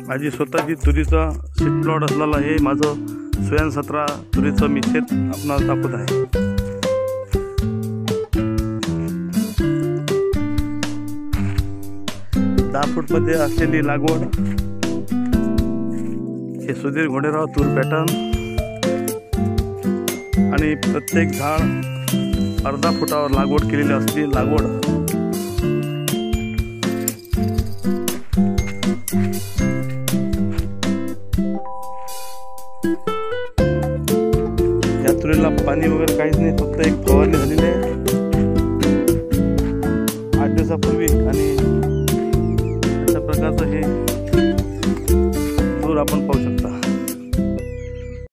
माझी स्वतःची तुरीचा seed plot असलेला हे माझं स्वयं 17 तुरीचं मी शेत आपणाला दाखवत आहे. 10 फूटमध्ये असलेली लागवड. हे सुधीर घोडेराव तूर पॅटर्न आणि प्रत्येक झाड अर्धा फुटावर लागवड केलेली असते. लागवड या तुरीला पाणी वगैरे काहीच नाही, फक्त एक फवारणी झालेली आहे 8 दिवसापूर्वी. आणि अशा प्रकारचं हे तूर आपण पाहू शकता.